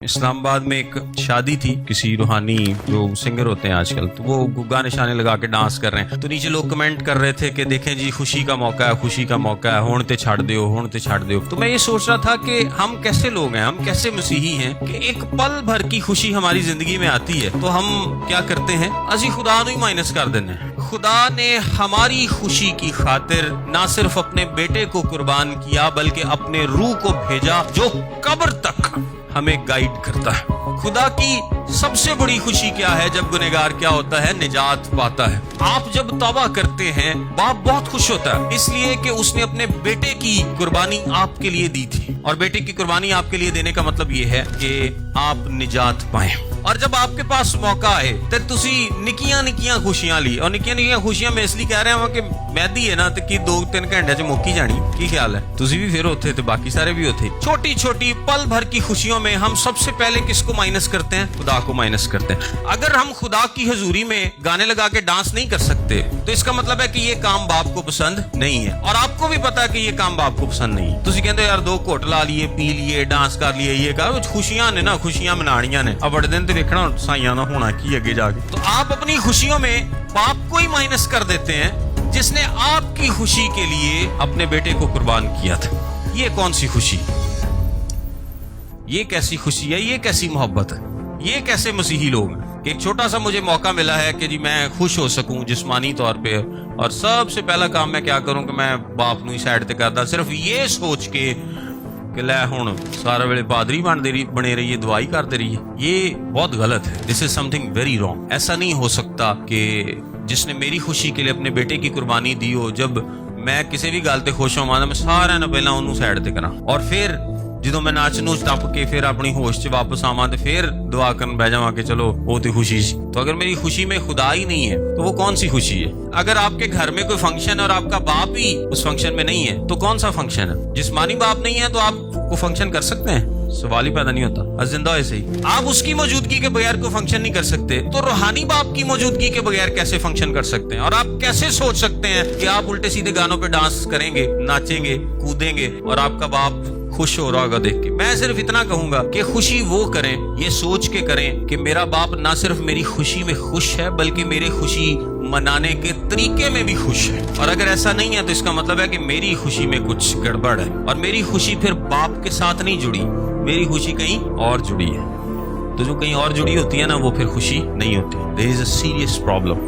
اسلام آباد میں ایک شادی تھی کسی روحانی جو سنگر ہوتے ہیں آج کل، تو وہ گگا نشانے لگا کے ڈانس کر رہے ہیں، تو نیچے لوگ کمنٹ کر رہے تھے کہ دیکھیں جی خوشی کا موقع ہے، خوشی کا موقع ہے، ہونتے چھاڑ دیو۔ تو میں یہ سوچ رہا تھا کہ ہم کیسے لوگ ہیں، ہم کیسے مسیحی ہیں کہ ایک پل بھر کی خوشی ہماری زندگی میں آتی ہے تو ہم کیا کرتے ہیں، اسی خدا نو ہی مائنس کر دینے۔ خدا نے ہماری خوشی کی خاطر نہ صرف اپنے بیٹے کو قربان کیا بلکہ اپنے روح کو بھیجا جو قبر تک ہمیں گائیڈ کرتا ہے۔ خدا کی سب سے بڑی خوشی کیا ہے جب گنہگار کیا ہوتا ہے، نجات پاتا ہے۔ آپ جب توبہ کرتے ہیں باپ بہت خوش ہوتا ہے، اس لیے کہ اس نے اپنے بیٹے کی قربانی آپ کے لیے دی تھی، اور بیٹے کی قربانی آپ کے لیے دینے کا مطلب یہ ہے کہ آپ نجات پائیں۔ اور جب آپ کے پاس موقع آئے تو تسی نکیاں خوشیاں لی، اور نکیاں خوشیاں میں اس لیے کہہ رہا ہوں کہ مہدی ہے نا تو کی 2-3 گھنٹے چ موکی جانی، کی خیال ہے؟ تسی بھی پھر ہوتے تو باقی سارے بھی ہوتے۔ چھوٹی چھوٹی پل بھر کی خوشیوں میں ہم سب سے پہلے کس کو مائنس کرتے ہیں؟ خدا کو مائنس کرتے ہیں۔ اگر ہم خدا کی حضوری میں گانے لگا کے ڈانس نہیں کر سکتے تو اس کا مطلب ہے کہ یہ کام باپ کو پسند نہیں ہے، اور آپ کو بھی پتا ہے کہ یہ کام باپ کو پسند نہیں ہے۔ تسی کہتے یار 2 گھٹ لا لیے، پی لیے، ڈانس کر لیے، یہ کہا خوشیاں نے نا، خوشیاں منانیاں نے، اب بڑے دن تو دیکھنا سائیاں نہ ہونا کی اگے جا کے۔ تو آپ اپنی خوشیوں میں باپ کو ہی مائنس کر دیتے ہیں جس نے آپ کی خوشی کے لیے اپنے بیٹے کو قربان کیا تھا۔ یہ کون سی خوشی، یہ کیسی خوشی ہے، یہ کیسی محبت ہے، یہ کیسے مسیحی لوگ ہیں کہ ایک چھوٹا سا مجھے موقع ملا ہے کہ جی میں خوش ہو سکوں جسمانی طور پہ، اور سب سے پہلا کام میں کیا کروں کہ میں باپ نو ہی سائڈ تے کردا، صرف یہ سوچ کے کہ لے ہن سارا ویلے پادری بنے رہی ہے، دعائی کرتے رہی ہے۔ یہ بہت غلط ہے، دس از سم تھنگ ویری رانگ۔ ایسا نہیں ہو سکتا کہ جس نے میری خوشی کے لیے اپنے بیٹے کی قربانی دی ہو، جب میں کسی بھی گل تے خوش ہوں میں سارا نہ پہلا انہوں سائڈ تے کراں، اور پھر جدوں میں ناچ نوچ ٹپ کے پھر اپنی ہوش چ واپس آواں تے پھر دعا کرن بہ جاواں کہ چلو وہ تے خوشی سی۔ تو اگر میری خوشی میں خدا ہی نہیں ہے تو وہ کون سی خوشی ہے؟ اگر آپ کے گھر میں کوئی فنکشن ہے اور آپ کا باپ ہی اس فنکشن میں نہیں ہے تو کون سا فنکشن ہے؟ جسمانی باپ نہیں ہے تو آپ کو فنکشن کر سکتے ہیں؟ سوال ہی پیدا نہیں ہوتا۔ زندہ ایسے ہی آپ اس کی موجودگی کے بغیر کوئی فنکشن نہیں کر سکتے، تو روحانی باپ کی موجودگی کے بغیر کیسے فنکشن کر سکتے ہیں؟ اور آپ کیسے سوچ سکتے ہیں کہ آپ الٹے سیدھے گانوں پہ ڈانس کریں گے، ناچیں گے، کودیں گے اور آپ کا باپ خوش ہو رہا ہوگا دیکھ کے؟ میں صرف اتنا کہوں گا کہ خوشی وہ کریں، یہ سوچ کے کریں کہ میرا باپ نہ صرف میری خوشی میں خوش ہے بلکہ میرے خوشی منانے کے طریقے میں بھی خوش ہے۔ اور اگر ایسا نہیں ہے تو اس کا مطلب ہے کہ میری خوشی میں کچھ گڑبڑ ہے، اور میری خوشی پھر باپ کے ساتھ نہیں جڑی، میری خوشی کہیں اور جڑی ہے۔ تو جو کہیں اور جڑی ہوتی ہے نا وہ پھر خوشی نہیں ہوتی۔ There is a serious problem۔